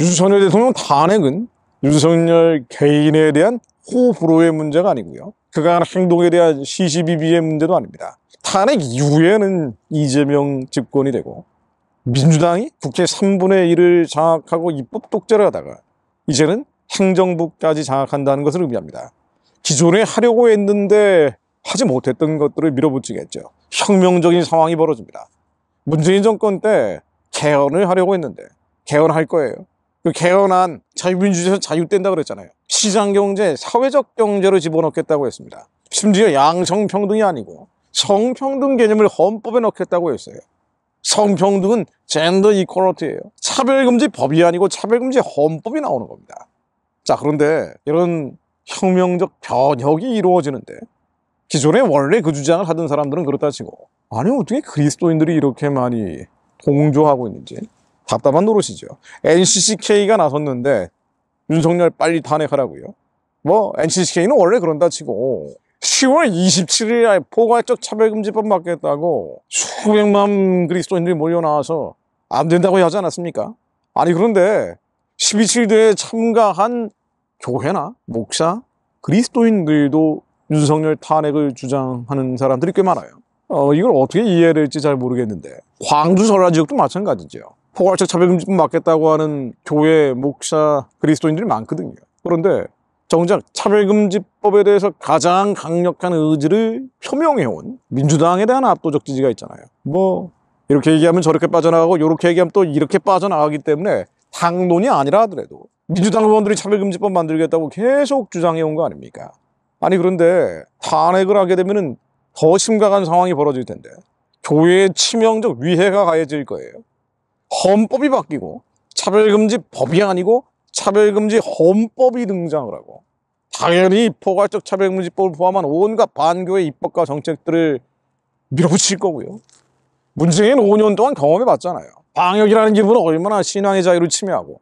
윤석열 대통령 탄핵은 윤석열 개인에 대한 호불호의 문제가 아니고요. 그가 한 행동에 대한 시시비비의 문제도 아닙니다. 탄핵 이후에는 이재명 집권이 되고 민주당이 국회 3분의 1을 장악하고 입법 독재를 하다가 이제는 행정부까지 장악한다는 것을 의미합니다. 기존에 하려고 했는데 하지 못했던 것들을 밀어붙이겠죠. 혁명적인 상황이 벌어집니다. 문재인 정권 때 개헌을 하려고 했는데 개헌할 거예요. 그 개헌안 자유민주주의에서 자유된다 그랬잖아요. 시장경제, 사회적 경제로 집어넣겠다고 했습니다. 심지어 양성평등이 아니고 성평등 개념을 헌법에 넣겠다고 했어요. 성평등은 젠더 이퀄리티예요. 차별금지 법이 아니고 차별금지 헌법이 나오는 겁니다. 자, 그런데 이런 혁명적 변혁이 이루어지는데 기존에 원래 그 주장을 하던 사람들은 그렇다 치고 아니 어떻게 그리스도인들이 이렇게 많이 동조하고 있는지 답답한 노릇이죠. NCCK가 나섰는데 윤석열 빨리 탄핵하라고요. 뭐 NCCK는 원래 그런다 치고 10월 27일에 포괄적 차별금지법 맞겠다고 수백만 그리스도인들이 몰려나와서 안 된다고 하지 않았습니까? 아니 그런데 12.7대에 참가한 교회나 목사, 그리스도인들도 윤석열 탄핵을 주장하는 사람들이 꽤 많아요. 이걸 어떻게 이해해야 될지 잘 모르겠는데 광주 설화 지역도 마찬가지죠. 포괄적 차별금지법 맞겠다고 하는 교회, 목사, 그리스도인들이 많거든요. 그런데 정작 차별금지법에 대해서 가장 강력한 의지를 표명해온 민주당에 대한 압도적 지지가 있잖아요. 뭐 이렇게 얘기하면 저렇게 빠져나가고 이렇게 얘기하면 또 이렇게 빠져나가기 때문에 당론이 아니라 하더라도 민주당 의원들이 차별금지법 만들겠다고 계속 주장해온 거 아닙니까? 아니 그런데 탄핵을 하게 되면 더 심각한 상황이 벌어질 텐데 교회의 치명적 위해가 가해질 거예요. 헌법이 바뀌고 차별금지법이 아니고 차별금지 헌법이 등장을 하고 당연히 포괄적 차별금지법을 포함한 온갖 반교의 입법과 정책들을 밀어붙일 거고요. 문재인 5년 동안 경험해봤잖아요. 방역이라는 기분은 얼마나 신앙의 자유를 침해하고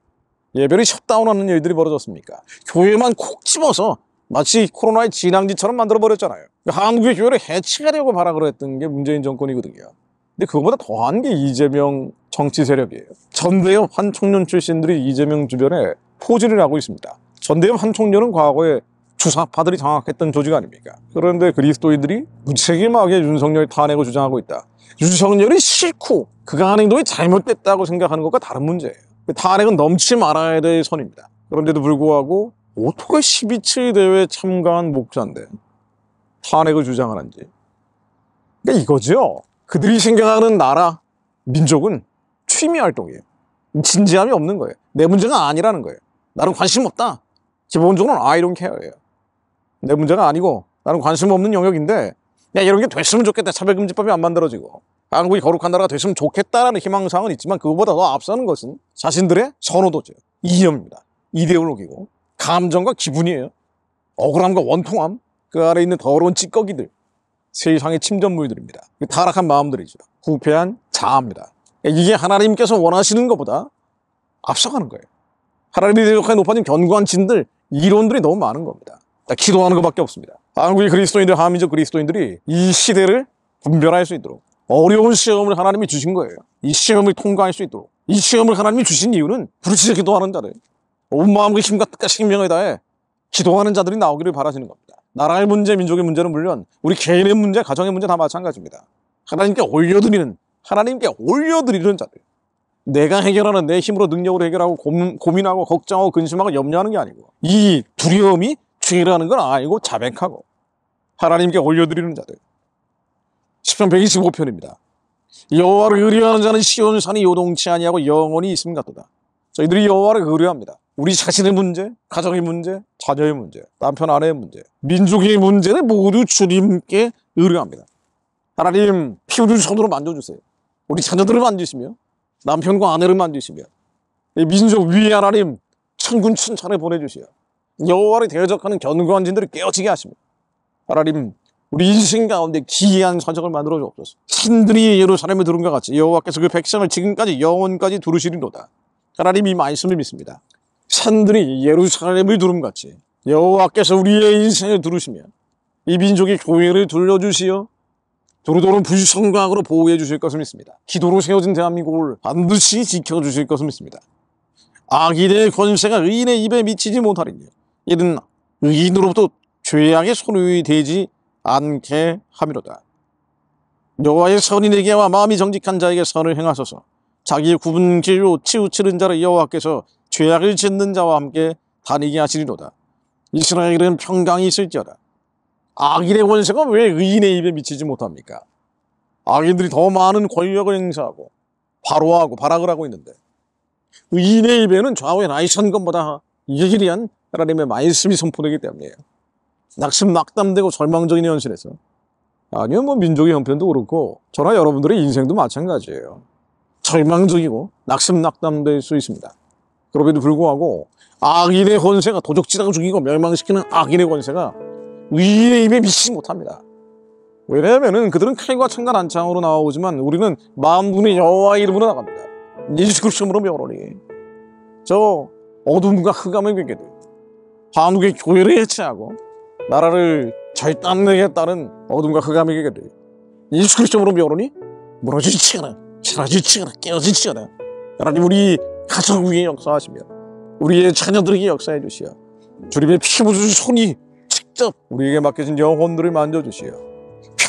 예배를 셧다운하는 일들이 벌어졌습니까? 교회만 콕 집어서 마치 코로나의 진앙지처럼 만들어버렸잖아요. 한국의 교회를 해치하려고 발악을 했던 게 문재인 정권이거든요. 근데 그거보다 더한 게 이재명 정치 세력이에요. 전대협 한 청년 출신들이 이재명 주변에 포진을 하고 있습니다. 전대협 한 청년은 과거에 주사파들이 장악했던 조직 아닙니까? 그런데 그리스도인들이 무책임하게 윤석열 탄핵을 주장하고 있다. 윤석열이 싫고 그가 한 행동이 잘못됐다고 생각하는 것과 다른 문제예요. 탄핵은 넘치 말아야 될 선입니다. 그런데도 불구하고 어떻게 12.7 대회에 참가한 목사인데 탄핵을 주장을 한지. 그러니까 이거죠. 그들이 생각하는 나라, 민족은 취미 활동이에요. 진지함이 없는 거예요. 내 문제가 아니라는 거예요. 나는 관심 없다. 기본적으로는 I don't care예요. 내 문제가 아니고 나는 관심 없는 영역인데 야 이런 게 됐으면 좋겠다. 차별금지법이 안 만들어지고 한국이 거룩한 나라가 됐으면 좋겠다라는 희망사항은 있지만 그것보다 더 앞서는 것은 자신들의 선호도죠. 이념입니다. 이데올로기고 감정과 기분이에요. 억울함과 원통함, 그 아래 있는 더러운 찌꺼기들, 세상의 침전물들입니다. 타락한 마음들이죠. 부패한 자아입니다. 이게 하나님께서 원하시는 것보다 앞서가는 거예요. 하나님이 대적하게 높아진 견고한 진들, 이론들이 너무 많은 겁니다. 기도하는 것밖에 없습니다. 한국의 그리스도인들, 한민족 그리스도인들이 이 시대를 분별할 수 있도록 어려운 시험을 하나님이 주신 거예요. 이 시험을 통과할 수 있도록. 이 시험을 하나님이 주신 이유는 부르짖어 기도하는 자들, 온 마음과 힘과 뜻과 생명을 다해 기도하는 자들이 나오기를 바라시는 겁니다. 나라의 문제, 민족의 문제는 물론 우리 개인의 문제, 가정의 문제 다 마찬가지입니다. 하나님께 올려드리는 자들. 내가 해결하는 내 힘으로 능력으로 해결하고 고민하고 걱정하고 근심하고 염려하는 게 아니고 이 두려움이 죄라는 걸 알고 자백하고 하나님께 올려드리는 자들. 시편 125편입니다. 여호와를 의뢰하는 자는 시온 산이 요동치 아니하고 영원히 있음 같도다. 저희들이 여호와를 의뢰합니다. 우리 자신의 문제, 가정의 문제, 자녀의 문제, 남편 아내의 문제, 민족의 문제를 모두 주님께 의뢰합니다. 하나님 피 흘린 손으로 만져주세요. 우리 자녀들을 만지시며 남편과 아내를 만지시며 이 민족 위에 하나님 천군 천찬을 보내주시어 여호와를 대적하는 견고한 진들을 깨어지게 하시며 하나님 우리 인생 가운데 기이한 사적을 만들어 주옵소서. 신들이 예루살렘에 두른 것 같이 여호와께서 그 백성을 지금까지 영원까지 두르시리로다. 하나님 이 말씀을 믿습니다. 산들이 예루살렘을 두름같이 여호와께서 우리의 인생을 두르시며 이 민족의 교회를 둘러주시어 두루두루 불성각으로 보호해 주실 것을 믿습니다. 기도로 세워진 대한민국을 반드시 지켜주실 것을 믿습니다. 악인의 권세가 의인의 입에 미치지 못하리니 이는 의인으로부터 죄악의 소유이 되지 않게 함이로다. 여호와의 선이 내게와 마음이 정직한 자에게 선을 행하소서. 자기의 굽은 길로 치우치는 자를 여호와께서 죄악을 짓는 자와 함께 다니게 하시리로다. 이스라엘은 평강이 있을지어다. 악인의 권세가 왜 의인의 입에 미치지 못합니까? 악인들이 더 많은 권력을 행사하고 바로하고 발악을 하고 있는데 의인의 입에는 좌우의 나의 선권보다 예리한 하나님의 말씀이 선포되기 때문이에요. 낙심낙담되고 절망적인 현실에서 아니요 뭐 민족의 형편도 그렇고 저나 여러분들의 인생도 마찬가지예요. 절망적이고 낙심낙담될 수 있습니다. 그럼에도 불구하고 악인의 권세가 도적질하고 죽이고 멸망시키는 악인의 권세가 의인의 입에 미치지 못합니다. 왜냐하면 그들은 칼과 창과 난창으로 나오지만 우리는 만군의 여호와의 이름으로 나갑니다. 예수 그리스도로 명하노니 저 어둠과 흑암의 괴계들 한국의 교회를 해체하고 나라를 절단내겠다는 어둠과 흑암의 괴계들 예수 그리스도로 명하노니 무너지치거나 사라지치거나 깨어지치거나 하나님 우리 가정 위에 역사하시며 우리의 자녀들에게 역사해 주시어 주님의 피 묻은 손이 직접 우리에게 맡겨진 영혼들을 만져주시어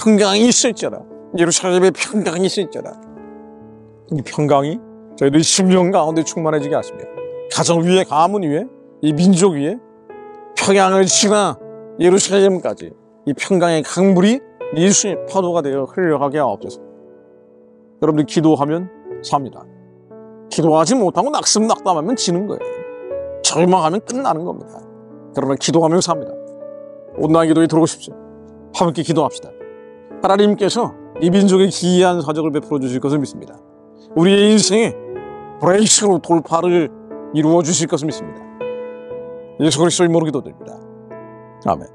평강이 있을지어다. 예루살렘에 평강이 있을지어다. 이 평강이 저희들 심령 가운데 충만해지게 하시며 가정 위에 가문 위에 이 민족 위에 평양을 지나 예루살렘까지 이 평강의 강물이 예수의 파도가 되어 흘러가게 하옵소서. 여러분들 기도하면 삽니다. 기도하지 못하고 낙심낙담하면 지는 거예요. 절망하면 끝나는 겁니다. 그러나 기도하면 삽니다. 온전한 기도에 들어오십시오. 함께 기도합시다. 하나님께서 이 민족의 기이한 사적을 베풀어 주실 것을 믿습니다. 우리의 인생에 브레이크로 돌파를 이루어 주실 것을 믿습니다. 예수 그리스도의 이름으로 기도드립니다. 아멘.